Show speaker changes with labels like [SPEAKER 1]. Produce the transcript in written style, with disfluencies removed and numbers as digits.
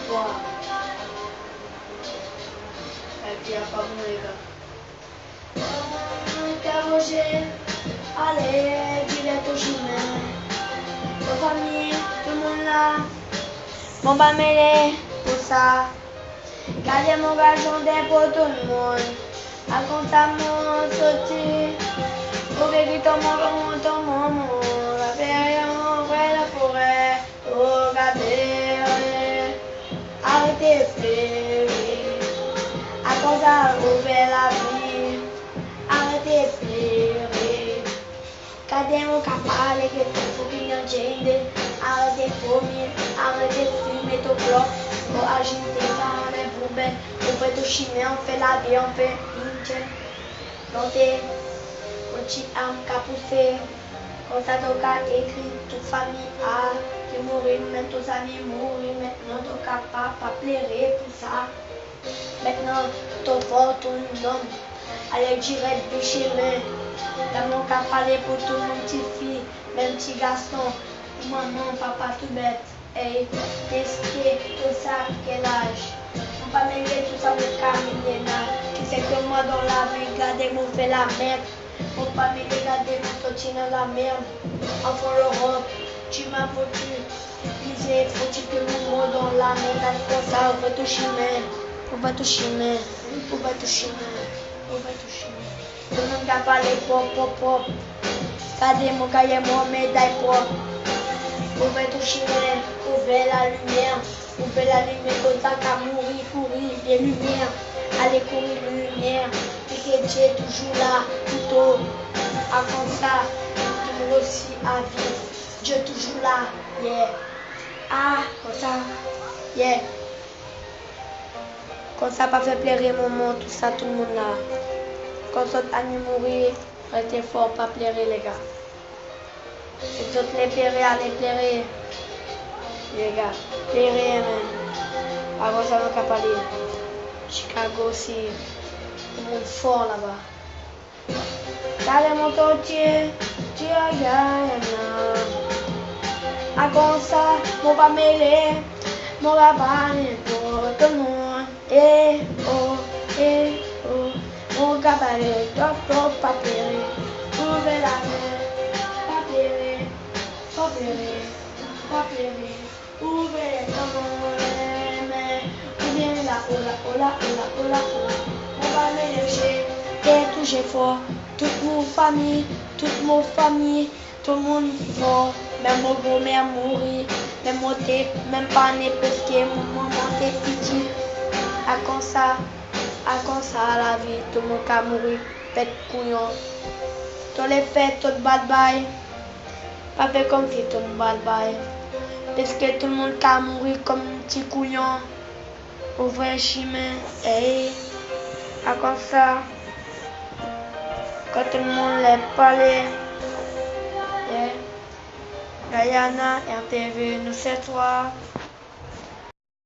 [SPEAKER 1] Wow. Et puis, il n'y a pas bon, les gars. Interroger, allez, dis-le au chemin. Nos familles, tout le monde là. Mon bas mêlé, pour ça. Gardez mon garçon des pour tout le monde. Raconte à mon sauté. Au vécu, ton monde. La feria, mon vrai, la forêt. Regardez, arrêtez de pleurer. À cause à ouvrir la vie. Arrêtez de pleurer. Gardez mon capable que tout opinion change. Arrêtez de vomir. Arrêtez de fumer ton bloc. Pour agiter dans les poubelles. On fait tout chimie, on fait la vie, on fait une chaîne. Montez, mon petit âme qu'a poussé. Quand ça t'a écrit, toute famille a qui mourir, même tous amis mourir. Maintenant, ton capable pas pleurer pour ça. Maintenant, ton fort, ton homme. Allez, direct du chemin. Dans mon cas, parler pour tout mon petit fille, même petit garçon. Maman, papa, tout bête. Hey, qu'est-ce tout ça, quel âge? On va mêler tout ça avec Camille. Qui sait que moi dans la vie, regardez, mon fait la merde. On va pas me regarder, mon sorti dans la merde. Enfant l'Europe, tu m'as foutu. Lisez, faut-il que mon mot dans la merde. Pour ça, on va tout chemin. On va tout chemin. On va tout chemin. On va tout chemin. Tout le monde va parler pop. Regardez mon cahier, mon médaille pop. Ouvrez tout chemin, ouvrez la lumière, comme ça qu'à mourir, courir, les lumières, allez courir lumière, et que Dieu est toujours là, tout haut, avant ça, tout aussi à vie, Dieu est toujours là, yeah, ah, comme ça, yeah, comme ça, pas fait pleurer maman, tout ça, tout le monde là, quand ça allez mourir, restez fort, pas pleurer les gars. Et toutes les pleurer, allez pleurer. Les gars, pleurer, man. Avant ça, on va parler. Chicago aussi. Tout le monde fort là-bas. Regardez mon quartier, tu as gagné. À comme ça, mon va mêler. Mon va parler pour tout le monde. Eh oh. Mon cabaret, top, pas pleurer. Ouvrez la main. Pas pleurer, ouvrez les mains, ou bien là, on va mélanger, et toucher fort, toute mon famille, tout le monde fort, même mon grand-mère mourir, même mon tête, même pas né parce que mon maman était petit, à comme ça la vie, tout le monde a mouru, pète couillon, tous les fêtes, tout bad bye. Pas fait comme si tout le monde bye. Parce que tout le monde a mouru comme un petit couillon. Ouvrir un chemin. Et comme ça, quand tout le monde l'a parlé, Guyana, RTV, nous c'est toi.